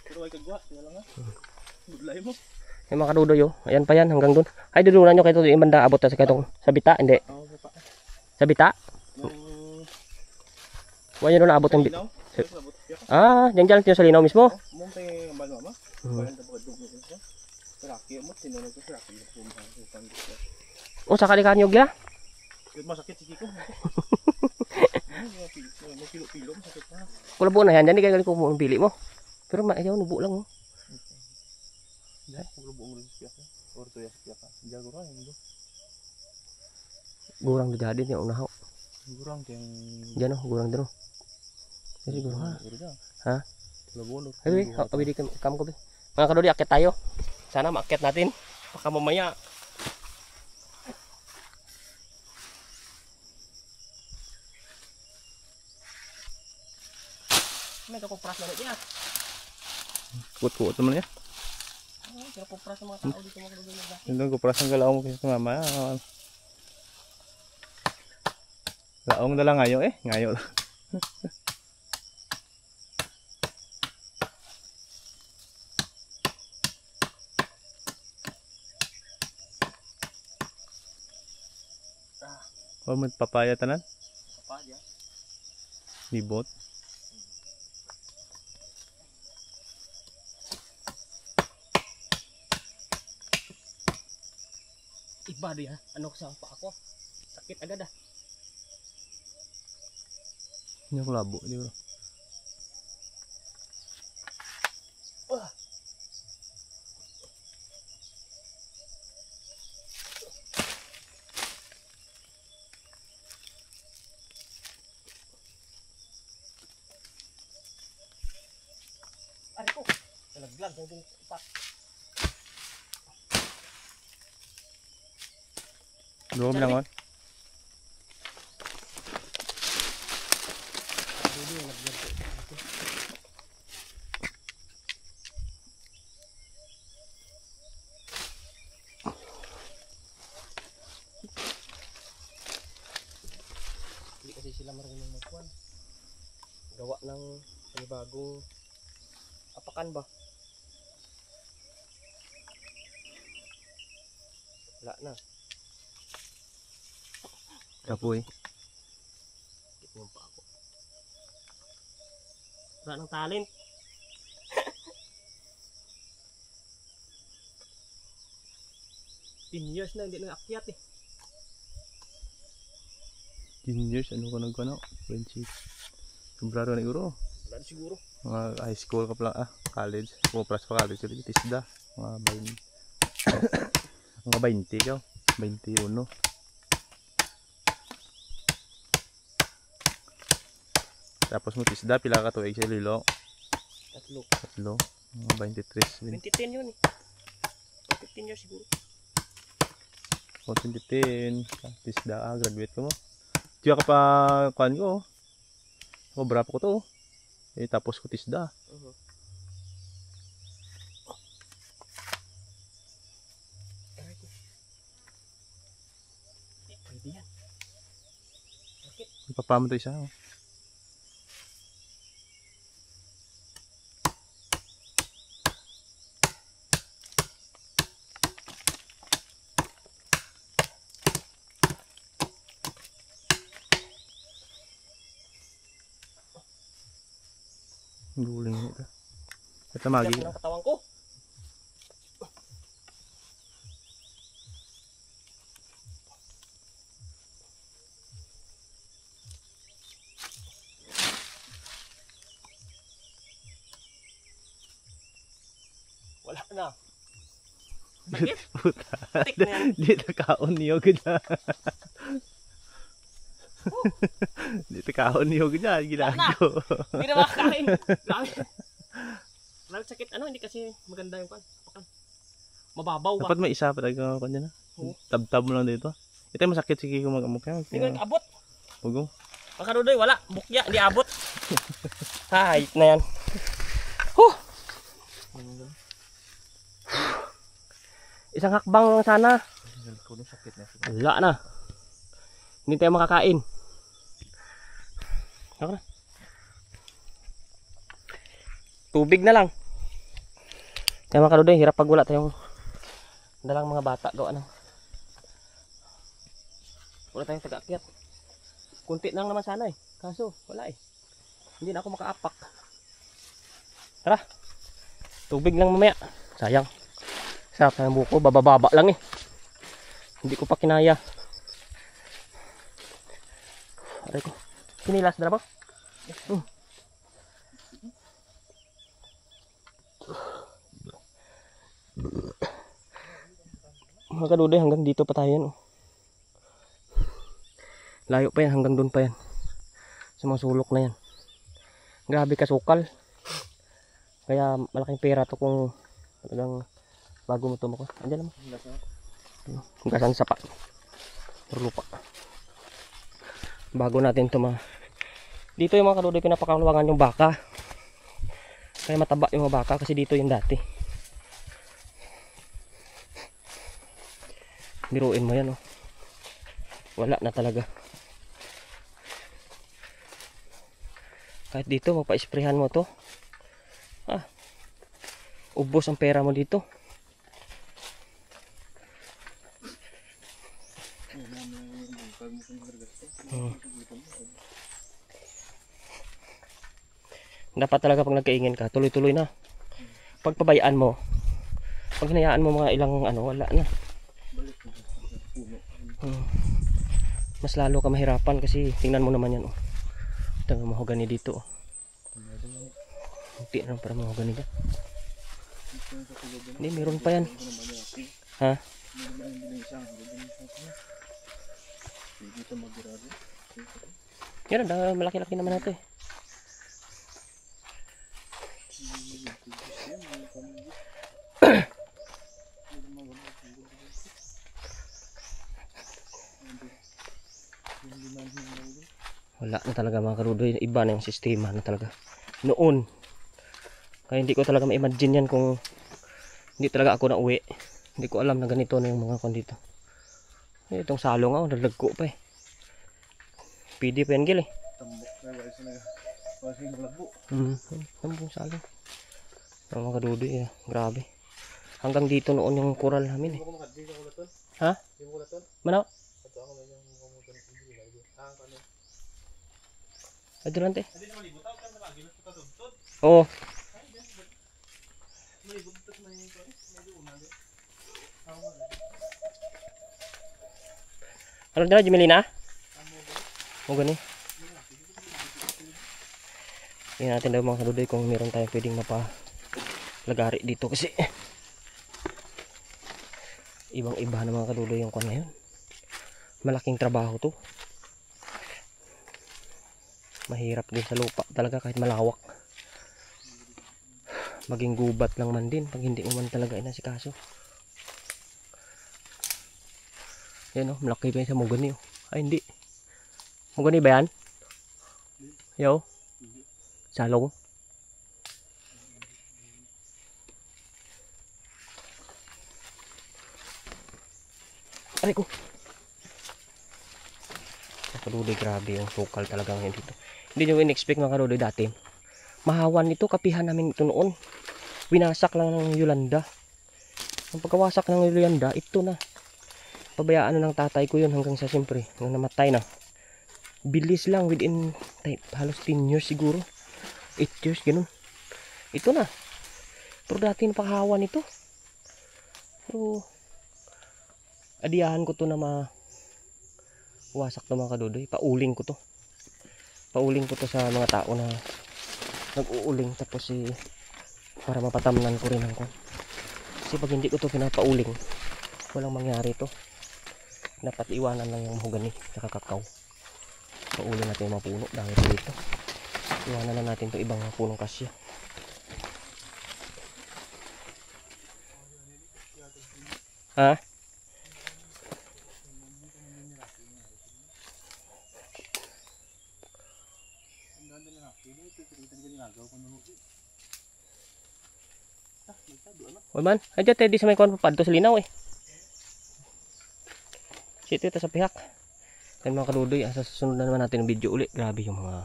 Pero ay kagwa, wala nga. Budlay mo. Yung mga kadudoy oh. Ayan pa yan hanggang doon. Ay dudunan nyo kayo yung banda abot sa katong sa bita, hindi. Sa bita? Wala nyo doon naabot yung bita. Ah, dyan dyan sa linaw mismo? Mumpay ang balma ma. Bayan na bukad dugmo ko siya. Saraki mo tinunod ko saraki. Oh, sa kalikanyog ya? Masakit sige ko. May kilo-kilo masakit na. Kulabo na yan, dyan di kayo ko mo ang pili mo. Pero ayaw, nubo lang oh. Dahil, kulabo ang siya ka. Or to siya ka. Jago ra yun do. Gurang di dadin yung unahaw. Gurang yang Dyan oh, gurang din oh. Kasi gurang ha. Ha? Kulabo no. Ay, awidi kam ko be. Mga kadodi, akit tayo. Sana maakit natin. Baka mamaya. May kapupras na niya. Kuot-kuot naman ya. Pero kupras ng mga tao dito mga kadodi. Hindi ko pras ang galaw mo kasi mama. Laong na lang ngayo eh. Ngayo lang. Oh, may papaya tanan? Papaya. Libot. Iba di ha. Ano sa pa ako? Sakit agad ah. Ini aku labo di bro. Ari ko. Nalaglag ng ipak. Dua bilang on. Hindi kasi sila marunong magkuhan. Gawa ng panibagong apakan ba? Wala na. Kapoy. Ito pa ako. Wala ng talent. 10 years na hindi na akyat eh. 10 years ano ko nagkuno? 20. Sombrero na siguro. Wala na siguro. Mga high school ka pala college. Pumapras pa college ulit tisda. Mga 20. Mga 20 ka. 21. Tapos mo tisda pila ka tuig sa lilo? Tatlo. Mga 23. 2010 yun eh. 15 years siguro. 2010. Tisda graduate ko mo. Diya ka pa kuan ko. Brap ko to. Tapos ko tisda. Pwede yan. Bakit? Ipapamo to isa. Guling ito. Ito magi. Ang katawan ko. Wala na. Sakit? Puta. Tik na yan. Dito kaon niyo gina. Dito kaon niyo gina. Ginagawa. Hindi na makakain. Lalo sakit ano, hindi kasi maganda yung pan. Mababaw ba? Dapat may isa pa talaga kanya na. Tab-tab mo lang dito. Ito yung masakit sige kung mag-amok. Hindi ko nag-abot. Hugong. Makarudoy, wala. Bukya, hindi abot. Hayt na yan. Huh! Isang hakbang lang sana. Wala na. Hindi tayo makakain. Ako na. Tubig na lang. Kaya mga kadudoy, hirap pag wala tayong dalang mga bata. Gawa ng wala tayong taga-akyat. Kunti lang naman sana eh. Kaso wala eh. Hindi na ako makaapak. Tara. Tubig lang mamaya. Sayang. Sarap na ng buko. Bababa lang eh. Hindi ko pa kinaya. Aray ko. Sinilas na ba? Mga kadudoy, hanggang dito pa tayo yan. Layo pa yan, hanggang doon pa yan. Sa mga sulok na yan. Grabe kasukal. Kaya malaking pera to kung talagang bago mo tumako. Andiyan naman. Hugasan sa pa. Lupa. Bago natin ito dito yung mga kadudoy, pinapakaluwangan yung baka. Kaya mataba yung mga baka kasi dito yung dati. Biruin mo yan oh. Wala na talaga. Kahit dito magpa-sprayhan mo to. Ubos ang pera mo dito. Dapat talaga pag nagkaingin ka, tuloy-tuloy na. Pag pabayaan mo, pag hinayaan mo mga ilang wala na. Mas lalo ka mahirapan kasi tingnan mo naman yan oh. Ito ang mahogani dito oh. Hindi na para mahogani dyan. Hindi, meron pa yan. Ha? Yan, malaki-laki naman ito eh. Wala na talaga mga karudoy. Iba na yung sistema na talaga. Noon. Kaya hindi ko talaga ma-imagine yan kung hindi talaga ako na uwi. Hindi ko alam na ganito na yung mga kon dito. Itong salong ako, nagdagko pa eh. PD pa yan gil eh. Tambong salong. Ang mga karudoy eh. Grabe. Hanggang dito noon yung kural namin eh. Ha? Mana? Ay, durante. Oo. Ano dala, Jimelina? O gani? Tingnan natin daw mga kadudoy kung meron tayong pwedeng mapalagari dito kasi ibang iba na mga kadudoy yung kwan ngayon. Malaking trabaho to. Mahirap din sa lupa talaga kahit malawak. Maging gubat lang man din pag hindi mo man talaga inasikaso. Yan oh, malaki pa yun sa mugani oh. Ay hindi. Mugani ba yan? Yo? Salong? Aray ko. Kadudoy, grabe yung sukal talaga ngayon dito. Hindi nyo in-expect mga kadudoy dati. Mahawan nito, kapihan namin ito noon. Winasak lang ng Yolanda. Ang pagkawasak ng Yolanda, ito na. Pabayaan na ng tatay ko yun hanggang sa siyempre, nang namatay na. Bilis lang, within halos 10 years siguro. 8 years, ganun. Ito na. Pero dati napakahawan ito. So, adiyahan ko to na wasak to mga kadudoy. Pauling ko to. Pauling ko to sa mga tao na nag-uuling tapos para mapatamnan ko rin ang kon. Kasi pag hindi ko to pinapauling, walang mangyari to. Dapat iwanan lang yung mahogani sa kakakaw. Pauling natin yung mga puno dahil dito. Iwanan na natin to ibang punong kasya. Ha? Oy man, adya tayo di sa may kuwan papadto sa linaw eh. Sito ito sa pihak. Yan mga kadudoy, sa susunod na naman natin ng video uli. Grabe yung mga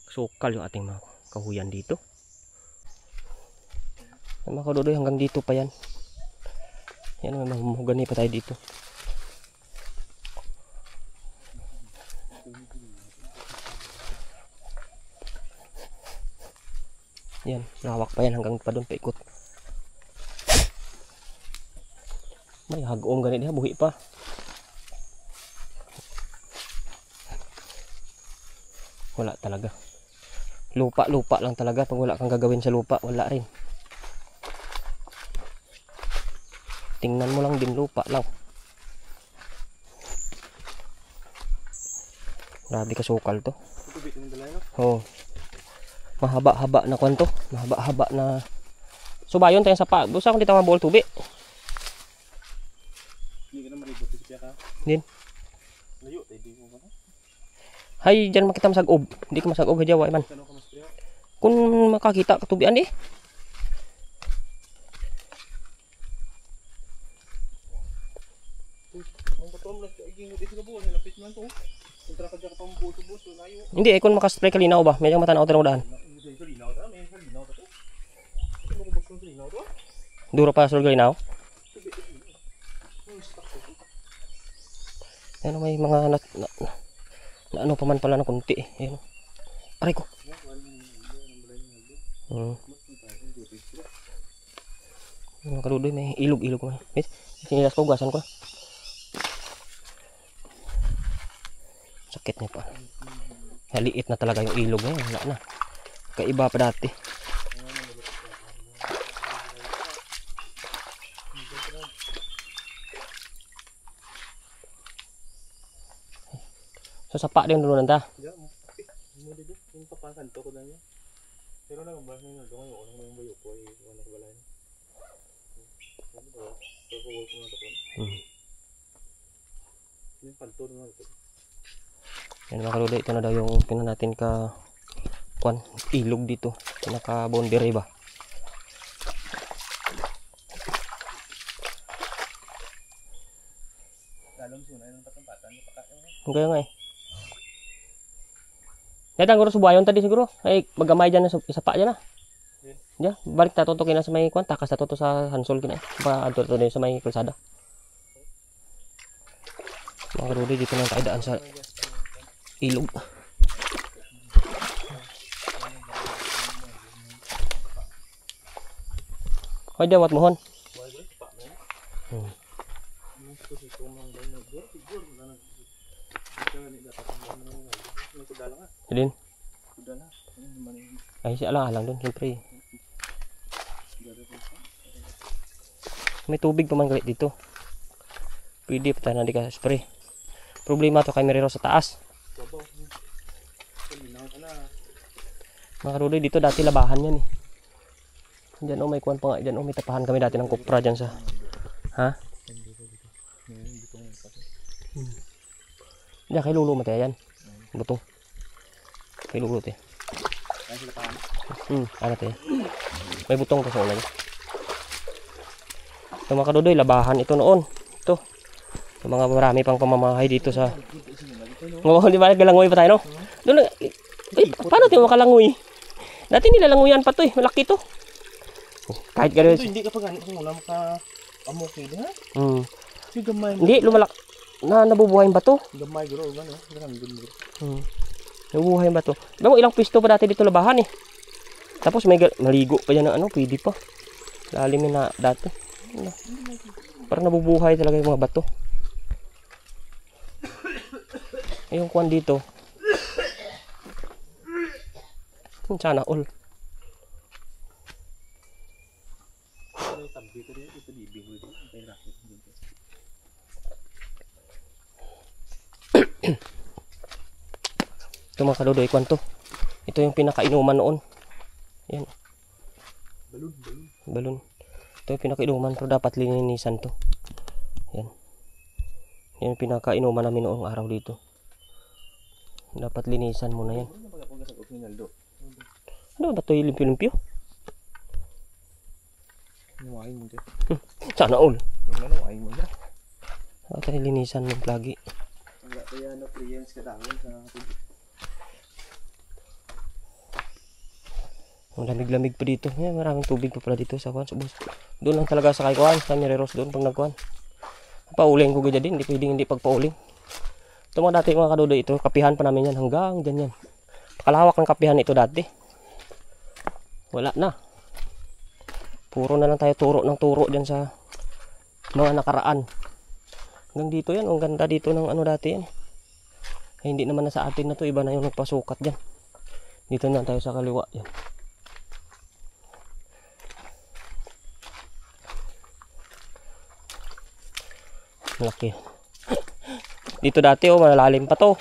sukal yung ating mga kahuyan dito. Mga kadudoy, hanggang dito pa yan. Yan, may mahugani pa tayo dito. Yan, lawak pa yan hanggang pa doon paikot. May hagom ganit diha, buhi pa. Wala talaga. Lupa lang talaga. Pag wala kang gagawin sa lupa, wala rin. Tingnan mo lang din, lupa lang. Grabe kasukal to. Oo. Mahaba-haba na kwan to. Mahaba-haba na. Subayon tayong sapa. Busa kung dito mga buol tubi. Hindi ka na maribot sa ka. Din. Layo, hindi mo ba? Hay, dyan makita masag-ob. Hindi ka masag-ob, hadya, man. Kung makakita, katubian di. Hindi, kung makaspray kalinaw ba? Medyo matanaw tayo daan. Duro pa sa kalinaw. Ano, may mga na ano pa man pala na kunti eh. Ayun. Aray ko. Mga kadudoy, may ilog-ilog man. Sinilas ko, gasan ko. Sakit niya pa. Haliit na talaga yung ilog ngayon. Wala na. Kaiba pa dati. So sapa din dulu nanta. Pero na ba ni do ngayon ano yung bayo ko ay wala ko balay. Yung panto na ito. Yan mga kadudoy, ito na daw yung pina natin ka kwan ilog dito. Pinaka boundary ba? Lalong suna yung patampatan ni pakain. Kaya nga eh. Datang guru subayon tadi siguro. Ay magamay diyan sa isa pa diyan na. Diyan, balik ta tutukin na sa may kwan, takas ta tuto sa Hansol kina. Ba adto din sa may kalsada. Mga kadudoy, dito na tayo daan sa ilog. Hoy, dawat mohon. Din. Ay, si alang-alang doon, siyempre. May tubig pa man galit dito. Pwede pa tayo na di ka spray. Problema to kay Merero sa taas. Mga kadudoy, dito dati labahan yan eh. Diyan oh, may kuwan pa nga. Diyan oh, may tapahan kami dati ng kupra dyan sa... Ha? Diyan kay Lulo mataya yan. Buto. Kay Lulo te. Ano te? May butong pa sa ulan. Ito mga kadudoy, labahan ito noon. Ito. Yung mga marami pang pamamahay dito sa... Oh, di ba naglangoy pa tayo no? Doon na... paano tayo makalangoy? Dati nilalangoyan pa to eh. Malaki to. Kahit gano'n. Hindi ka pa ganito kung wala maka-amokid ha? Si gamay. Hindi, lumalak. Nabubuhay ba to? Gamay guro, gano. Nabubuhay ba to? Alam mo, ilang pisto pa dati dito labahan eh. Tapos may maligo pa yan ng ano, pwede pa. Lalim na dati. Parang nabubuhay talaga yung mga bato. Yung kuwan dito. Sana all. Ito mga kadudoy, kwanto. Ito yung pinakainuman noon. Yan. Balon. Ito yung pinakainuman, pero dapat lininisan to. Yan. Yan yung pinakainuman namin noong araw dito. Dapat linisan mo na yan. Ano ba ito yung limpyo-limpyo? Sana all. Dapat linisan mo lagi. Ang lamig-lamig pa dito. Maraming tubig pa pala dito sa kuwan, sa bus. Doon lang talaga sa kay kuwan, sa Mireros doon pag nagkuwan. Pauling ko ganyan din, hindi pwedeng hindi pagpauling. Ito mga dati mga kadudoy, ito kapihan pa namin yan hanggang dyan yan. Pakalawak ng kapihan ito dati. Wala na. Puro na lang tayo turo ng turo dyan sa mga nakaraan. Hanggang dito yan, ang ganda dito ng ano dati yan. Ay, hindi naman na sa atin na to, iba na yung nagpasukat dyan. Dito na tayo sa kaliwa yan. Laki. Dito dati oh, malalim pa to.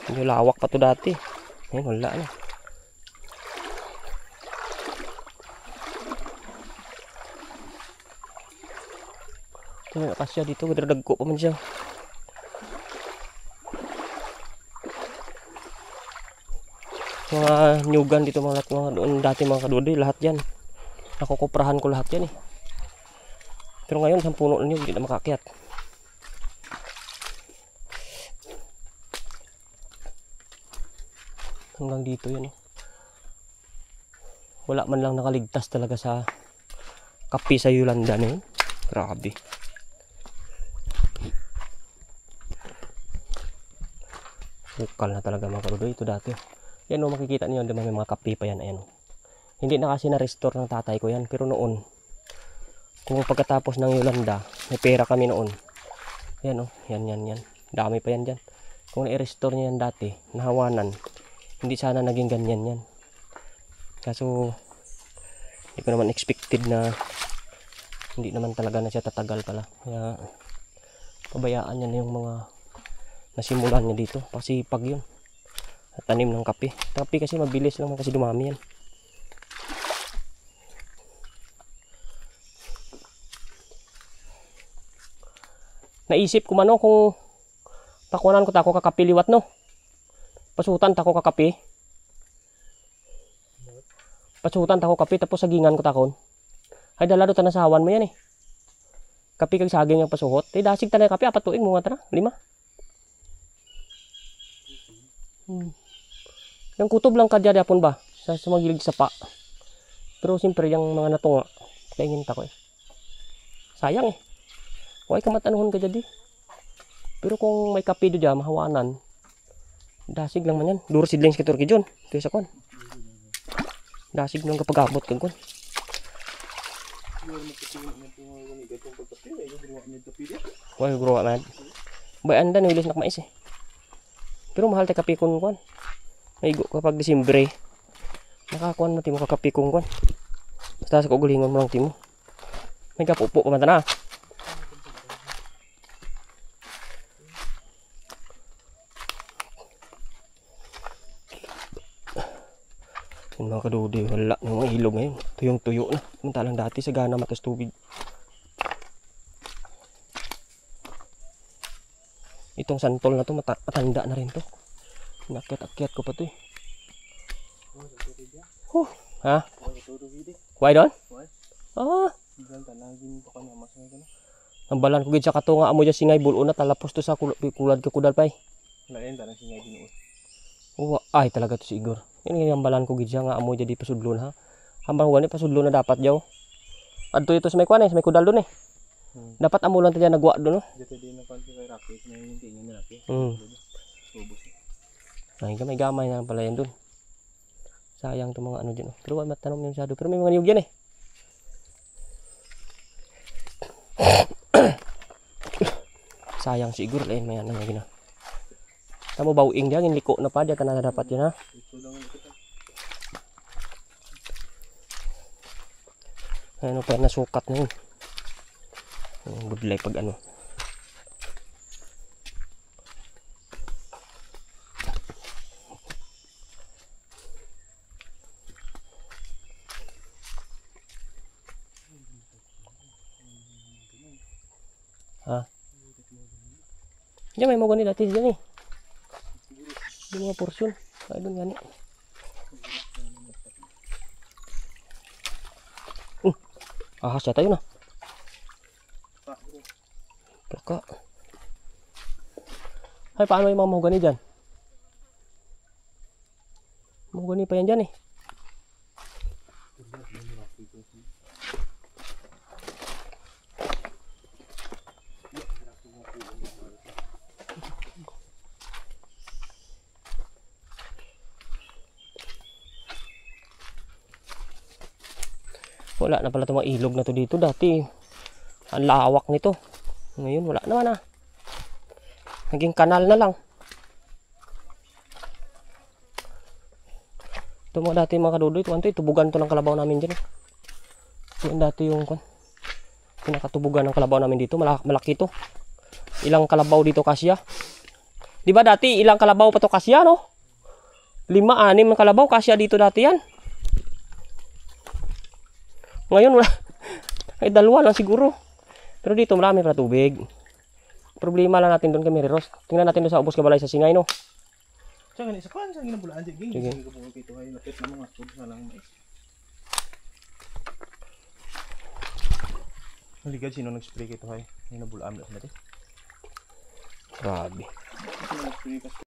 Medyo lawak pa to dati. Ayun, wala na. Ito na kasya dito, gadradagko pa man siya. Mga nyugan dito mga doon dati mga kadudoy, lahat yan. Nakukuprahan ko lahat yan eh. Pero ngayon, sa puno na nyo, hindi na makakyat. Hanggang dito yun. Wala man lang nakaligtas talaga sa kapi sa Yolanda na yun. Grabe. Bukal na talaga mga kadudoy. Ito dati. Yan o, makikita niyo, may mga kapi pa yan. Ayan. Hindi na kasi na-restore ng tatay ko yan. Pero noon, kung pagkatapos ng Yolanda, may pera kami noon. Yan o, yan. Dami pa yan dyan. Kung na-restore niya yan dati, nahawanan, hindi sana naging ganyan yan. Kaso, hindi ko naman expected na hindi naman talaga na siya tatagal pala. Kaya, pabayaan niya na yung mga nasimulan niya dito. Pasipag yun. At tanim ng kape. Kape kasi mabilis lang kasi dumami yan. Naisip ko mano kung takunan ko tako kakapiliwat no. Pasutan tako kakapi. Pasutan tako kapi tapos sagingan ko takon. Ay dalado ta nasawan mo yan eh. Kapi kag saging ang pasuhot. Tay dasig ta na kapi apat tuig mo nga tara, 5. Yung kutob lang kadya dapon ba sa sumagilig sa pa. Pero siyempre yung mga natunga kaingin ta ko eh. Sayang eh. Huwag kamatanuhon ka jadi. Pero kung may kape do dyan, mahawanan, dasig lang man yan. Duro sidlings kitur ki John. Ito sa kon. Dasig lang kapag abot kag kon. Huwag gruwa man. Bayan da, nilis nak mais eh. Pero mahal tayo kape kon kon. Naigo kapag Disyembre. Nakakuan mo timo kakape kon kon. Basta sa kugulingon mo lang timo. May kapupo pa man na. Yung mga kadudi, wala ng mga ilog ngayon. Tuyong-tuyo na. Samantalang dati sa gana matas tubig. Itong santol na to, matanda na rin to. Inakyat-akyat ko pa to eh. Ha? Why doon? Ah. Ang balan ko gid sa katunga amo dyan singay bulo na talapos to sa kulad ka kudal pa eh. Lain ta nang singay binuot. Ay talaga to si Igor. Yan nga balan ko gid nga amo jadi pasudlon ha. Hambang wani pasudlon na dapat jaw. Adto ito sa may kuan eh, sa may kudal doon eh. Dapat amo lang tanya nagwa doon no. Dito din na pan kay Rocky, na yung tingin na Rocky. Ubos. Ay gamay na pala yan doon. Sayang to mga ano diyan. Pero wala matanong yung sado. Pero may mga niyog yan eh. Sayang si Igor lain may ano gina. Tamo bawing dia liko na pa dia na dapat yun ha. Ano pa nasukat na yun. Budlay pag ano. Ha? Diyan may mga ganito dati dyan eh. Yung mga porsyon. Ay doon gani. Ahas siya tayo na. Paka. Ay paano yung mga mahogani dyan? Mahogani pa yan dyan eh. Wala na pala itong mga ilog na to dito. Dati, ang lawak nito. Ngayon, wala naman ah. Naging kanal na lang. Ito mga dati mga kadudoy. Ito, tubugan to ng kalabaw namin dyan. Yan dati yung pinakatubugan ng kalabaw namin dito. Malaki to. Ilang kalabaw dito kasya. Di ba dati, ilang kalabaw pa to kasya, no? 5, 6 ng kalabaw kasya dito dati yan. Ngayon wala. Ay 2 lang siguro. Pero dito marami para tubig. Problema lang natin doon kay Meriros. Tingnan natin doon sa ubos kabalay sa Singay, no? Sa ganito, sa kuhan, sa ginabulaan dyan. Sige. Sige ko po ito ay lapit na mga tubig na lang mais. Maligad, sino nag-spray ito ay? Ginabulaan na natin. Grabe. Sino nag-spray kasi?